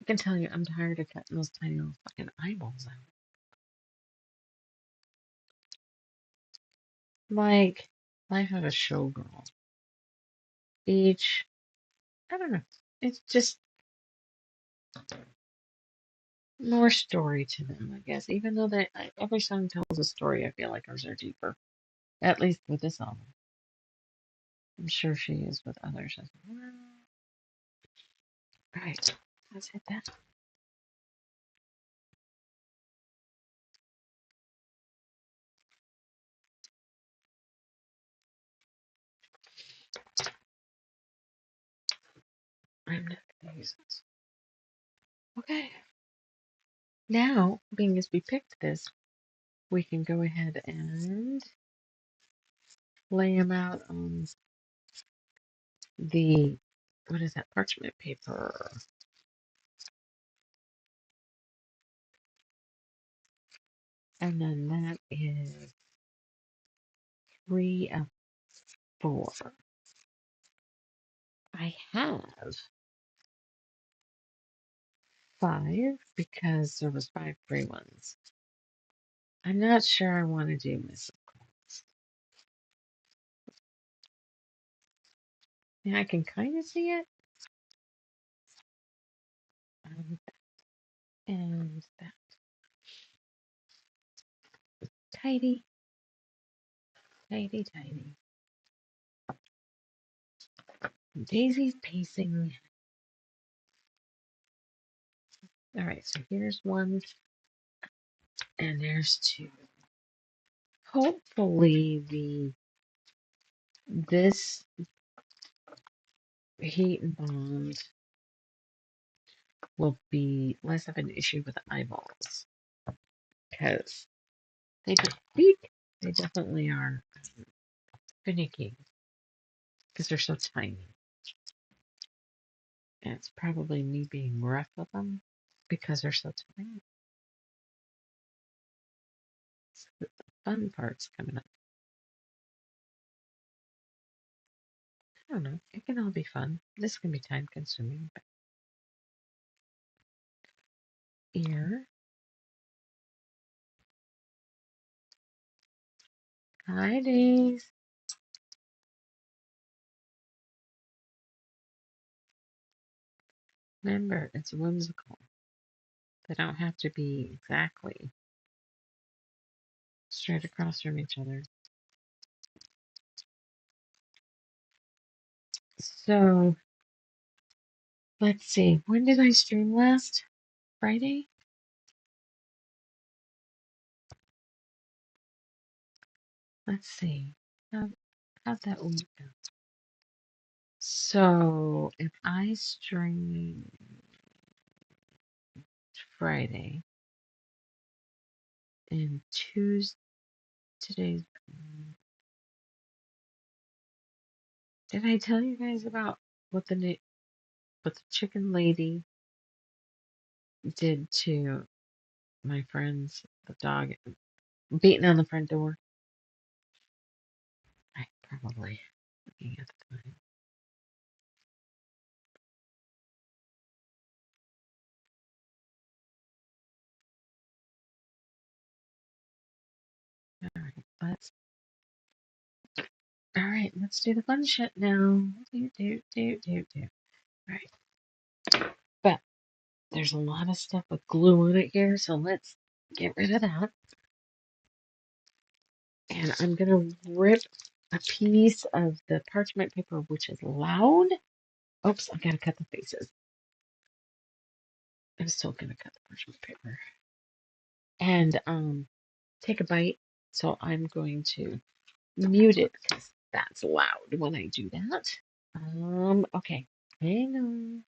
I can tell you I'm tired of cutting those tiny little fucking eyeballs out. Like Life of a Showgirl. Each I don't know. It's just more story to them, I guess. Even though every song tells a story, I feel like ours are deeper. At least with this album. I'm sure she is with others as well. Right. Let's hit that. I'm not gonna use this. Okay. Now, being as we picked this, we can go ahead and lay them out on the, what is that, parchment paper. And then that is 3 of 4. I have 5 because there was 5 free ones. I'm not sure I want to do Miss Claus. Yeah, I can kind of see it. And that. Tidy, tidy, tidy. Daisy's pacing. All right, so here's 1, and there's 2. Hopefully, this heat and bond will be less of an issue with the eyeballs because they definitely are finicky because they're so tiny. And it's probably me being rough with them because they're so tiny. So the fun part's coming up. I don't know. It can all be fun. This can be time consuming, but ear. Hi, Days. Remember, it's whimsical. They don't have to be exactly straight across from each other. So, let's see. When did I stream last? Friday? Let's see. How, how'd that week go? So, if I stream Friday and Tuesday, today's. Did I tell you guys about what what the chicken lady did to my friends, the dog, beating on the front door? I probably looking at the time. All right, let's do the fun shit now. Do. Right, but there's a lot of stuff with glue on it here, so let's get rid of that. And I'm gonna rip a piece of the parchment paper, which is loud. Oops, I gotta cut the faces. I'm still gonna cut the parchment paper and take a bite. So I'm going to mute it because that's loud when I do that. Okay, hang on.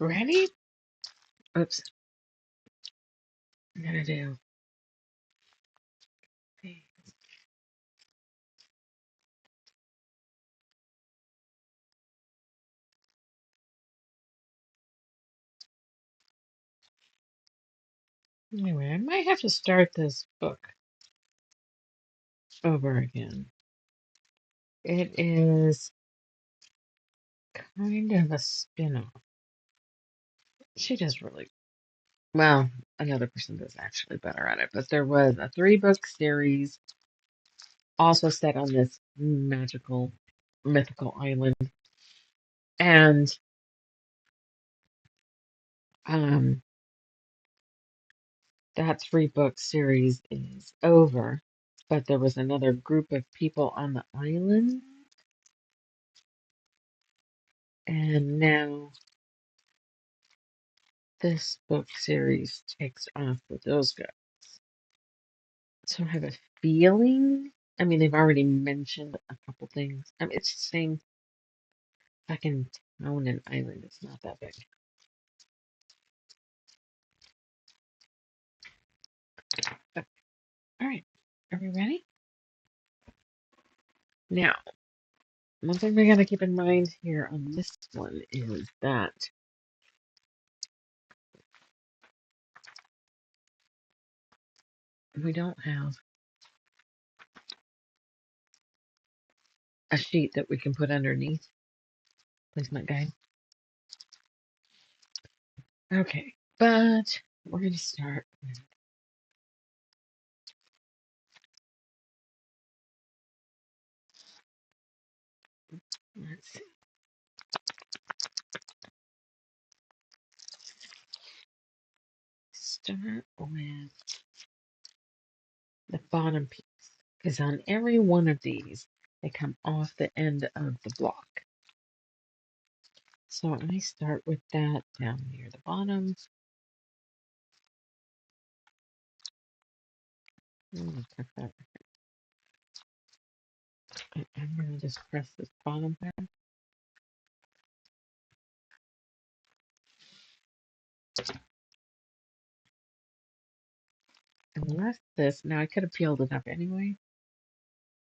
Ready? Oops, I'm gonna do. Anyway, I might have to start this book over again. It is kind of a spin-off. She does really well. Another person does actually better at it, but there was a 3-book series also set on this magical, mythical island, and um, that 3-book series is over. But there was another group of people on the island, and now this book series takes off with those guys. So I have a feeling. I mean, they've already mentioned a couple things. I mean, it's the same fucking town and island. It's not that big. But, all right, are we ready? Now, one thing we gotta keep in mind here on this one is that we don't have a sheet that we can put underneath placement guide. Okay, but we're gonna start. Let's see. start with the bottom piece, because on every one of these, they come off the end of the block. So I start with that down near the bottom. Cut that. I'm going to just press this bottom part. And left this. Now I could have peeled it up anyway.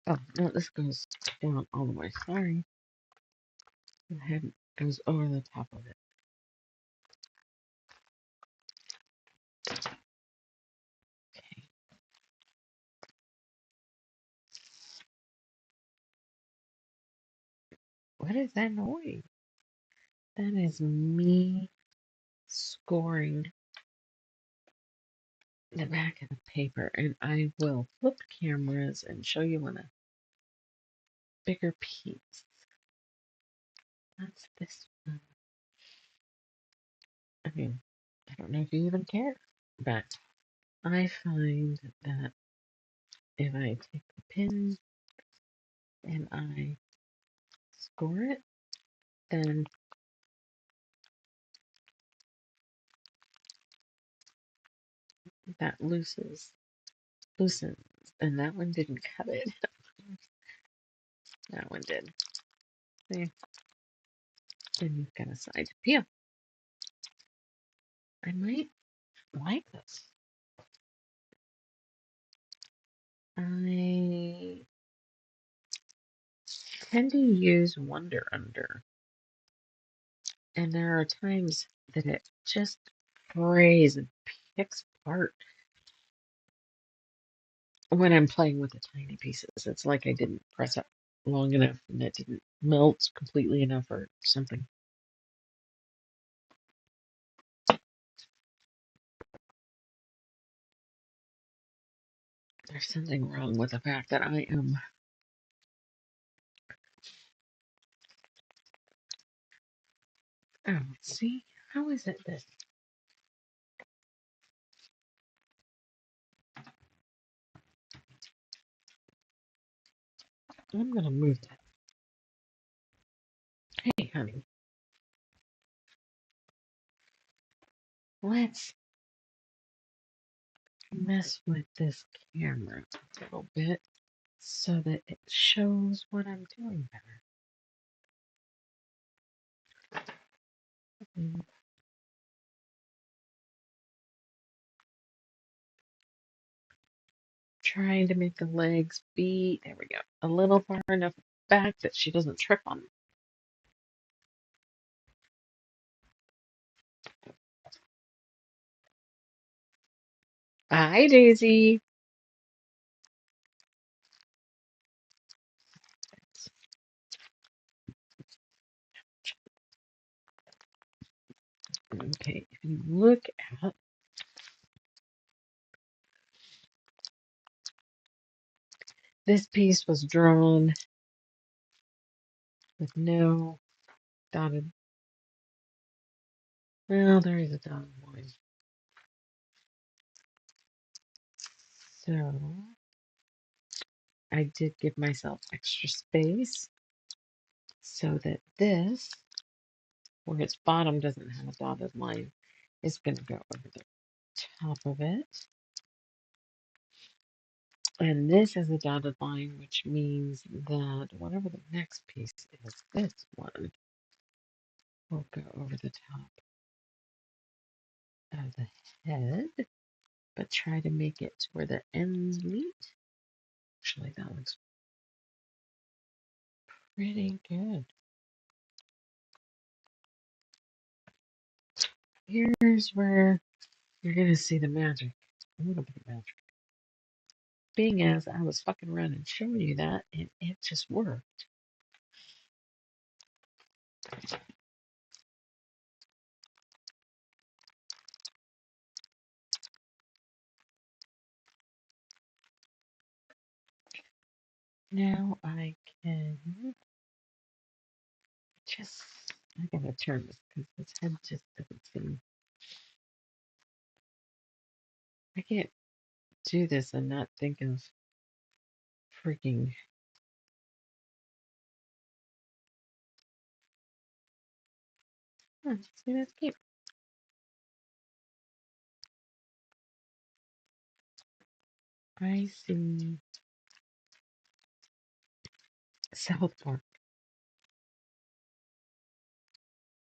Oh, no, this goes down all the way. Sorry. The head goes over the top of it. Okay. What is that noise? That is me scoring the back of the paper, and I will flip cameras and show you on a bigger piece. That's this one. I mean, I don't know if you even care, but I find that if I take the pin and I score it, then that loosens, and that one didn't cut it. That one did. See? Then you've got a side to peel. I might like this. I tend to use Wonder Under, and there are times that it just frays and picks apart when I'm playing with the tiny pieces. It's like I didn't press it long enough and it didn't melt completely enough or something. There's something wrong with the fact that I am. Oh, see? How is it that I'm going to move that? Hey, honey, let's mess with this camera a little bit so that it shows what I'm doing better. Mm, Trying to make the legs be, there we go, a little far enough back that she doesn't trip on them. Hi, Daisy. Okay, if you look at this piece was drawn with no dotted, well, there is a dotted line. So I did give myself extra space so that this, where its bottom doesn't have a dotted line, is going to go over the top of it. And this is a dotted line, which means that whatever the next piece is, this one will go over the top of the head, but try to make it to where the ends meet. Actually, that looks pretty good. Here's where you're going to see the magic. A little bit of magic. Being as I was fucking around and showing you that, and it just worked. Now I can just, I gotta turn this because this head just doesn't seem I can't do this and not think of freaking. Huh, see, that's cute. I see South Park.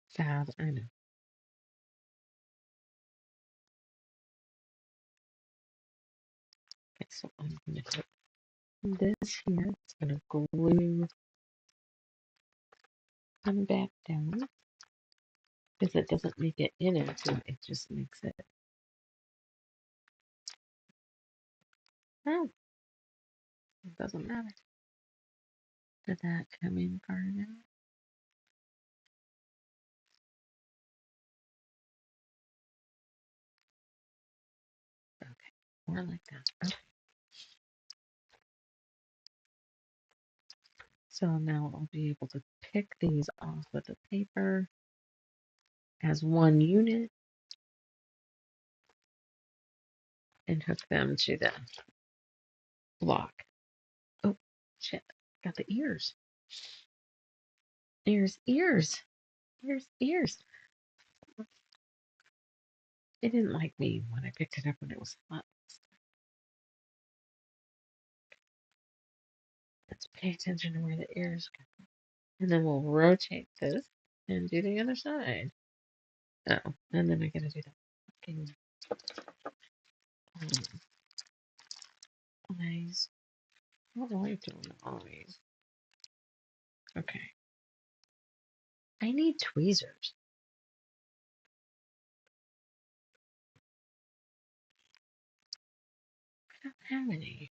Sad, I know. Okay, so I'm going to put this here. It's going to glue them back down because it doesn't make it inactive. It just makes it. Oh, it doesn't matter. Did that come in far enough? Okay, more like that. Okay. So now I'll be able to pick these off with the paper as one unit and hook them to the block. Oh, shit. Got the ears. Ears, ears, ears, ears. It didn't like me when I picked it up when it was hot. Let's pay attention to where the ears go. And then we'll rotate this and do the other side. Oh, and then I gotta do that fucking eyes. What am I doing eyes? Okay. I need tweezers. I don't have any.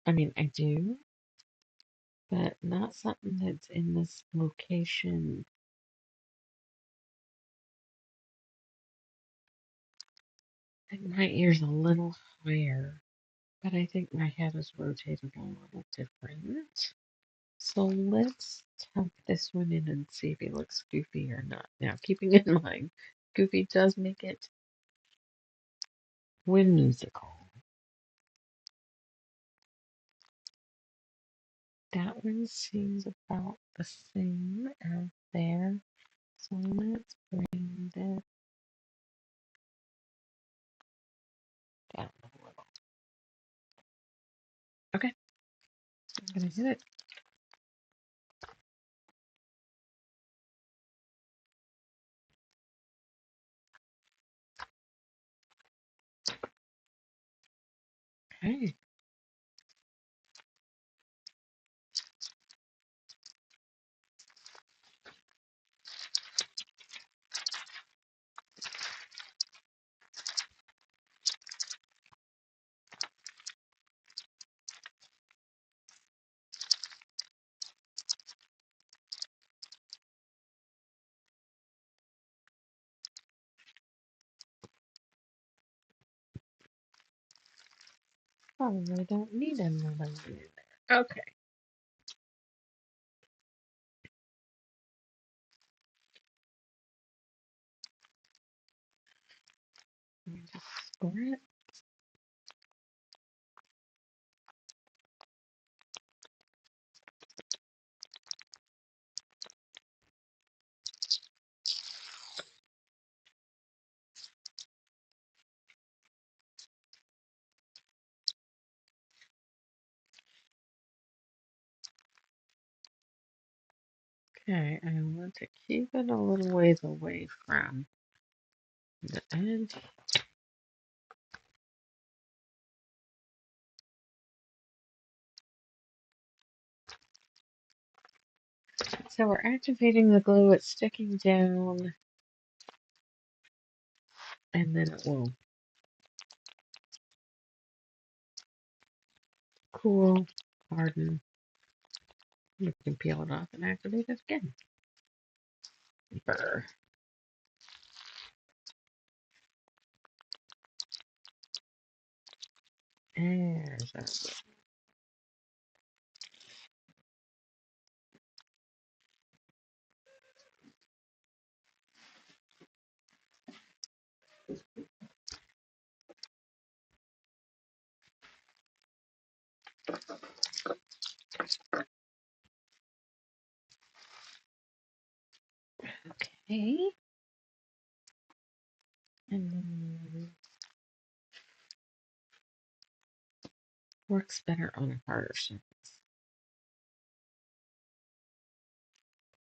I mean, I do, but not something that's in this location. I think my ear's a little higher, but I think my head is rotated a little different. So let's tuck this one in and see if he looks goofy or not. Now, keeping in mind, goofy does make it whimsical. That one seems about the same as there. So let's bring this down a little. Okay, I'm gonna hit it. Okay. Probably don't need another one in there. Okay. Let me just score it. Okay, I want to keep it a little ways away from the edge. So we're activating the glue, it's sticking down, and then it will cool, harden. You can peel it off and activate it again. Brr. There's our Okay. And then works better on a harder surface.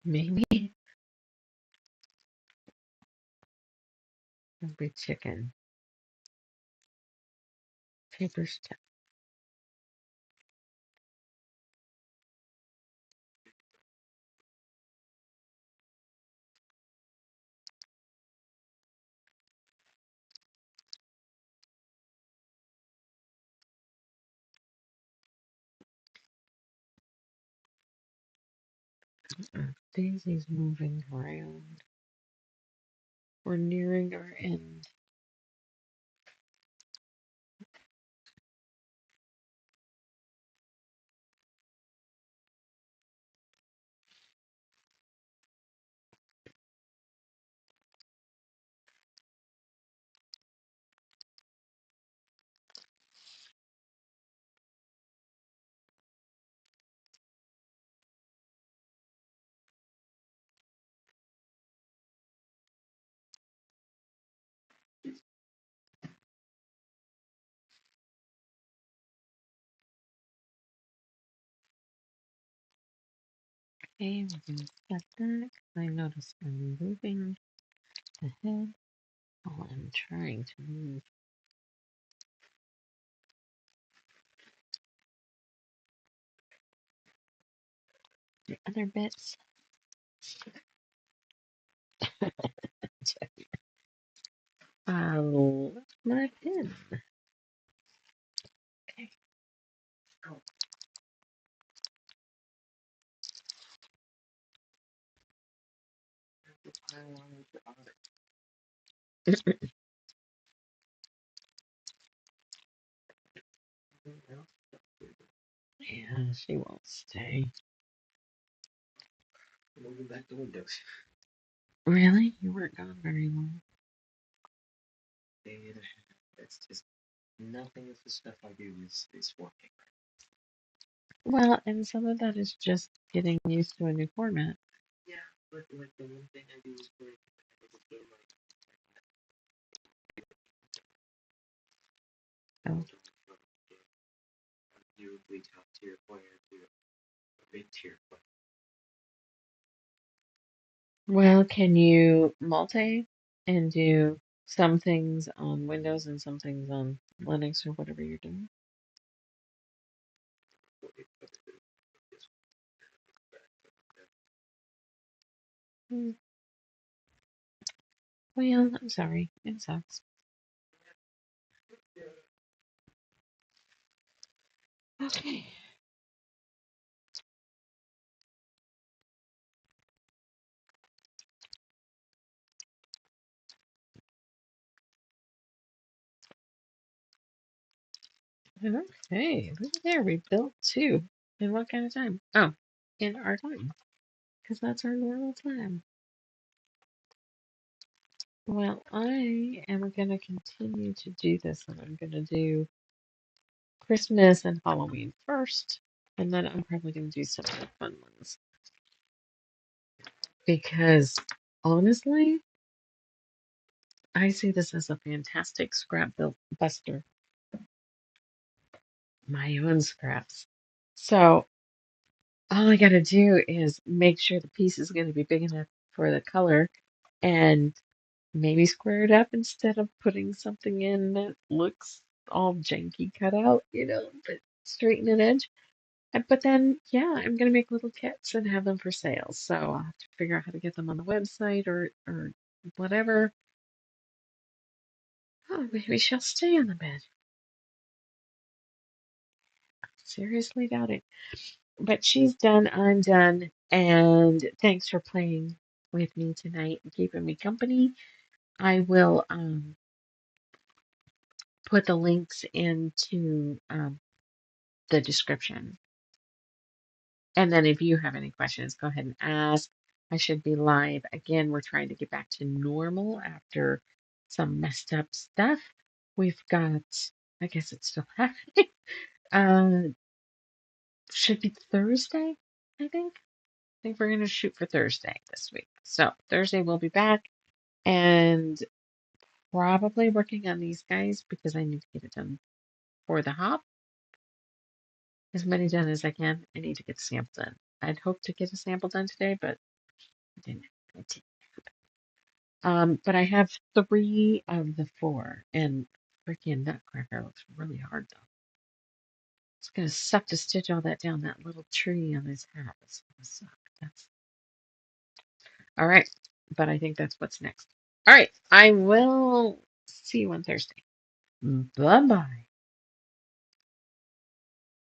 Maybe. Every chicken. Paper stuff. Daisy's moving around. We're nearing our end. Okay, we're going to step back. I notice I'm moving ahead. Oh, I'm trying to move the other bits. I'll lift my pin. Okay. Yeah, she won't stay. Moving back the windows. Really? You weren't gone very long. It's just nothing of the stuff I do is working. Well, and some of that is just getting used to a new format. Yeah, but like the one thing I do is work. Oh. Usually top tier player to a mid tier player. Well, can you multi and do some things on Windows and some things on Linux or whatever you're doing? Hmm. Well, I'm sorry. It sucks. Okay. Okay. Look at there. We built two. In what kind of time? Oh, in our time. Because that's our normal time. Well, I am going to continue to do this, and I'm going to do Christmas and Halloween first, and then I'm probably going to do some of the fun ones. Because honestly, I see this as a fantastic scrap buster. My own scraps. So all I got to do is make sure the piece is going to be big enough for the color and maybe square it up instead of putting something in that looks all janky cut out, but straighten an edge. But then, yeah, I'm gonna make little kits and have them for sale. So I'll have to figure out how to get them on the website or whatever. Oh, maybe she'll stay on the bed. Seriously doubt it. But she's done, I'm done, and thanks for playing with me tonight and keeping me company. I will put the links into the description. And then if you have any questions, go ahead and ask. I should be live. Again, we're trying to get back to normal after some messed up stuff. We've got, I guess it's still happening. Uh, should be Thursday, I think. think we're going to shoot for Thursday this week. So Thursday we'll be back and probably working on these guys because I need to get it done for the hop. As many done as I can. I need to get the sample done. I'd hoped to get a sample done today, but it didn't. It didn't happen. But I have 3 of the 4, and freaking Nutcracker looks really hard though. It's gonna suck to stitch all that down that little tree on his hat. It's gonna suck. That's all right. But I think that's what's next. All right. I will see you on Thursday. Bye bye.